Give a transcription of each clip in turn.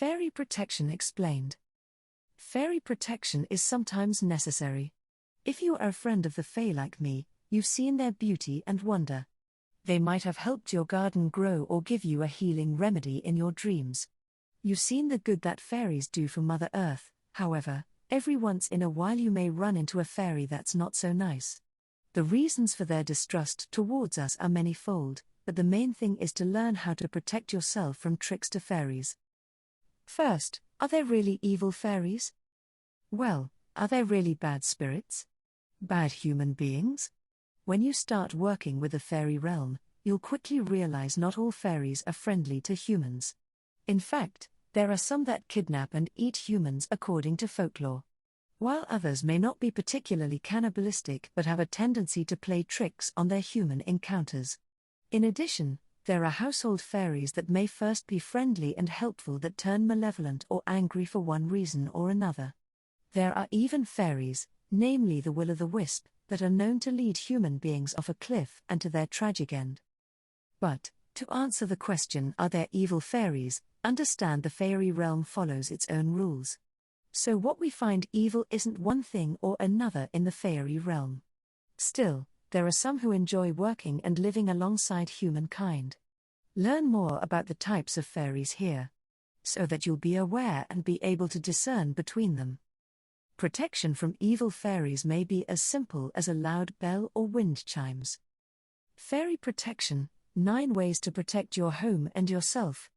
Fairy protection explained. Fairy protection is sometimes necessary. If you are a friend of the Fae like me, you've seen their beauty and wonder. They might have helped your garden grow or give you a healing remedy in your dreams. You've seen the good that fairies do for Mother Earth. However, every once in a while you may run into a fairy that's not so nice. The reasons for their distrust towards us are many-fold, but the main thing is to learn how to protect yourself from trickster fairies. First, are there really evil fairies? Well, are there really bad spirits? Bad human beings? When you start working with the fairy realm, you'll quickly realize not all fairies are friendly to humans. In fact, there are some that kidnap and eat humans according to folklore. While others may not be particularly cannibalistic but have a tendency to play tricks on their human encounters. In addition, there are household fairies that may first be friendly and helpful that turn malevolent or angry for one reason or another. There are even fairies, namely the will-o'-the-wisp, that are known to lead human beings off a cliff and to their tragic end. But, to answer the question, are there evil fairies, understand the fairy realm follows its own rules. So what we find evil isn't one thing or another in the fairy realm. Still, there are some who enjoy working and living alongside humankind. Learn more about the types of fairies here, so that you'll be aware and be able to discern between them. Protection from evil fairies may be as simple as a loud bell or wind chimes. Fairy protection: 9 ways to protect your home and yourself.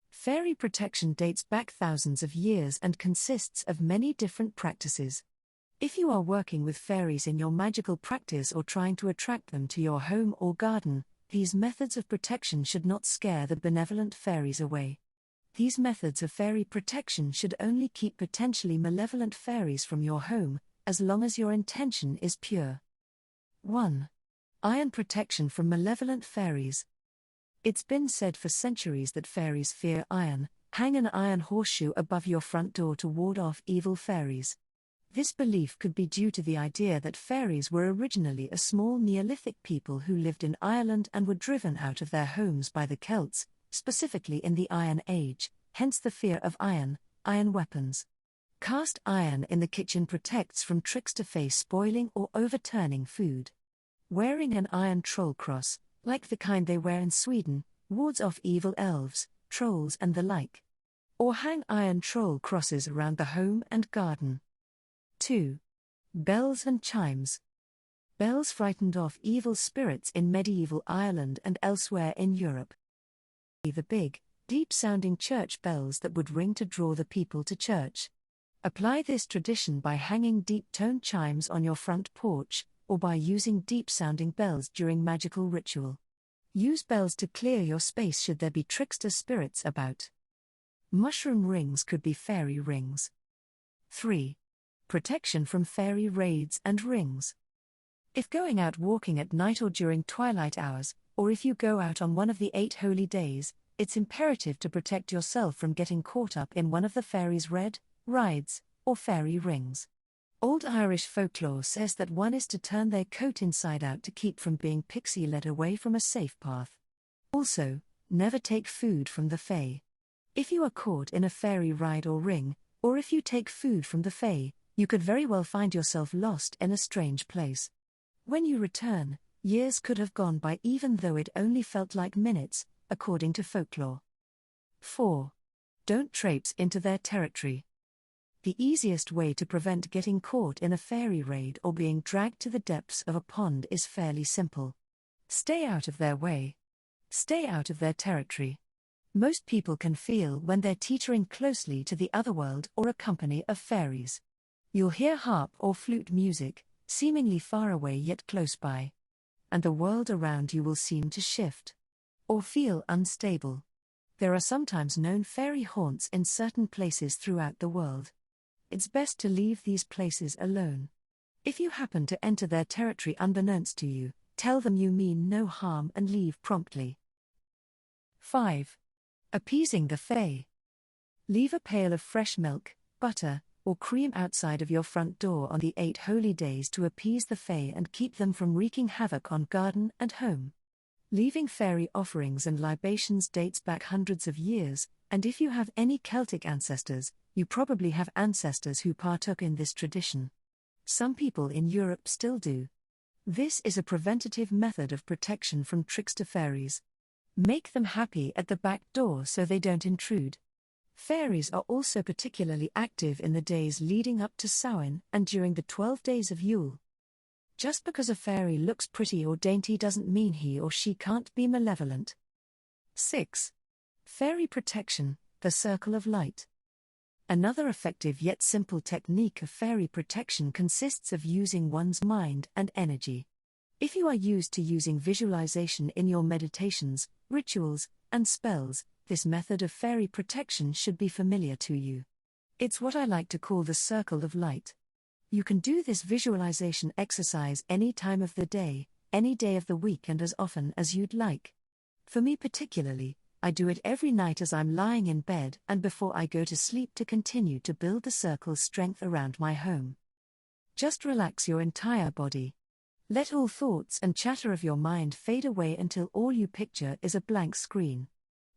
Fairy protection dates back thousands of years and consists of many different practices. If you are working with fairies in your magical practice or trying to attract them to your home or garden, these methods of protection should not scare the benevolent fairies away. These methods of fairy protection should only keep potentially malevolent fairies from your home, as long as your intention is pure. 1. Iron protection from malevolent fairies. It's been said for centuries that fairies fear iron. Hang an iron horseshoe above your front door to ward off evil fairies. This belief could be due to the idea that fairies were originally a small Neolithic people who lived in Ireland and were driven out of their homes by the Celts, specifically in the Iron Age, hence the fear of iron weapons. Cast iron in the kitchen protects from trickster fae spoiling or overturning food. Wearing an iron troll cross, like the kind they wear in Sweden, wards off evil elves, trolls and the like. Or hang iron troll crosses around the home and garden. 2. Bells and chimes. Bells frightened off evil spirits in medieval Ireland and elsewhere in Europe. The big, deep-sounding church bells that would ring to draw the people to church. Apply this tradition by hanging deep-toned chimes on your front porch, or by using deep-sounding bells during magical ritual. Use bells to clear your space should there be trickster spirits about. Mushroom rings could be fairy rings. 3. Protection from fairy raids and rings. If going out walking at night or during twilight hours, or if you go out on one of the 8 holy days, it's imperative to protect yourself from getting caught up in one of the fairies' rides, or fairy rings. Old Irish folklore says that one is to turn their coat inside out to keep from being pixie-led away from a safe path. Also, never take food from the fae. If you are caught in a fairy ride or ring, or if you take food from the fae, you could very well find yourself lost in a strange place. When you return, years could have gone by even though it only felt like minutes, according to folklore. 4. Don't traipse into their territory. The easiest way to prevent getting caught in a fairy raid or being dragged to the depths of a pond is fairly simple. Stay out of their way. Stay out of their territory. Most people can feel when they're teetering closely to the otherworld or a company of fairies. You'll hear harp or flute music, seemingly far away yet close by. And the world around you will seem to shift. Or feel unstable. There are sometimes known fairy haunts in certain places throughout the world. It's best to leave these places alone. If you happen to enter their territory unbeknownst to you, tell them you mean no harm and leave promptly. 5. Appeasing the fae. Leave a pail of fresh milk, butter, or cream outside of your front door on the 8 holy days to appease the fae and keep them from wreaking havoc on garden and home. Leaving fairy offerings and libations dates back hundreds of years, And if you have any Celtic ancestors, you probably have ancestors who partook in this tradition. Some people in Europe still do. This is a preventative method of protection from trickster fairies. Make them happy at the back door so they don't intrude. Fairies are also particularly active in the days leading up to Samhain and during the 12 days of Yule. Just because a fairy looks pretty or dainty doesn't mean he or she can't be malevolent. 6. Fairy protection, the circle of light. Another effective yet simple technique of fairy protection consists of using one's mind and energy. If you are used to using visualization in your meditations, rituals, and spells, this method of fairy protection should be familiar to you. It's what I like to call the circle of light. You can do this visualization exercise any time of the day, any day of the week, and as often as you'd like. For me particularly, I do it every night as I'm lying in bed and before I go to sleep to continue to build the circle's strength around my home. Just relax your entire body. Let all thoughts and chatter of your mind fade away until all you picture is a blank screen.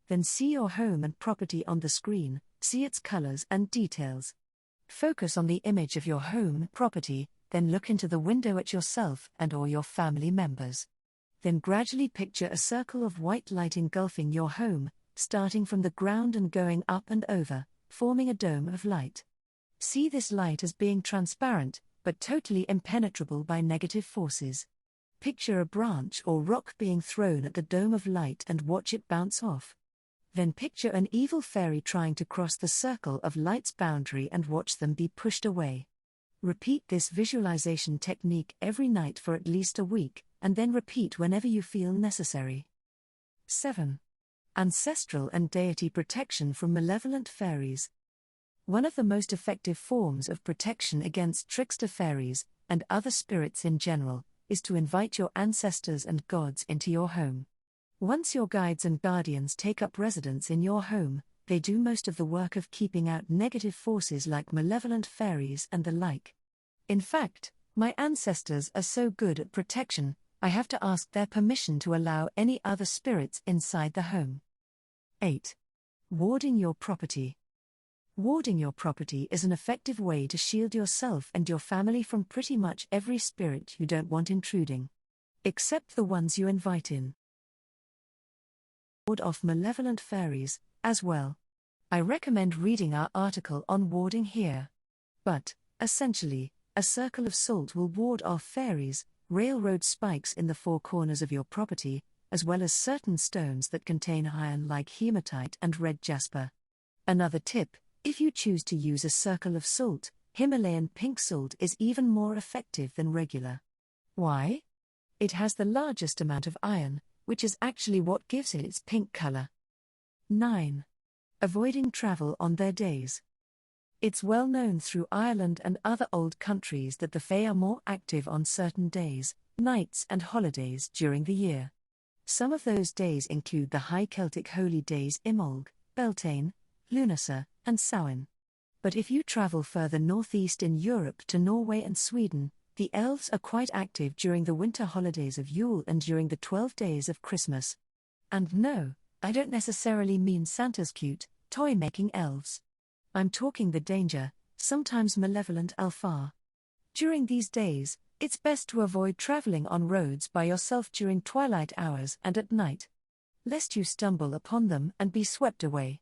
Then see your home and property on the screen, see its colors and details. Focus on the image of your home property, then look into the window at yourself and/or your family members. Then gradually picture a circle of white light engulfing your home, starting from the ground and going up and over, forming a dome of light. See this light as being transparent, but totally impenetrable by negative forces. Picture a branch or rock being thrown at the dome of light and watch it bounce off. Then picture an evil fairy trying to cross the circle of light's boundary and watch them be pushed away. Repeat this visualization technique every night for at least a week, and then repeat whenever you feel necessary. 7. Ancestral and deity protection from malevolent fairies. One of the most effective forms of protection against trickster fairies, and other spirits in general, is to invite your ancestors and gods into your home. Once your guides and guardians take up residence in your home, they do most of the work of keeping out negative forces like malevolent fairies and the like. In fact, my ancestors are so good at protection, I have to ask their permission to allow any other spirits inside the home. 8. Warding your property. Warding your property is an effective way to shield yourself and your family from pretty much every spirit you don't want intruding. Except the ones you invite in. Ward off malevolent fairies, as well. I recommend reading our article on warding here. But, essentially, a circle of salt will ward off fairies, railroad spikes in the four corners of your property, as well as certain stones that contain iron like hematite and red jasper. Another tip, if you choose to use a circle of salt, Himalayan pink salt is even more effective than regular. Why? It has the largest amount of iron, which is actually what gives it its pink color. 9. Avoiding travel on their days. It's well known through Ireland and other old countries that the Fae are more active on certain days, nights and holidays during the year. Some of those days include the High Celtic holy days Imbolg, Beltane, Lunasa, and Samhain. But if you travel further northeast in Europe to Norway and Sweden, the elves are quite active during the winter holidays of Yule and during the 12 days of Christmas. And no, I don't necessarily mean Santa's cute, toy-making elves. I'm talking the danger, sometimes malevolent Alfar. During these days, it's best to avoid traveling on roads by yourself during twilight hours and at night, lest you stumble upon them and be swept away.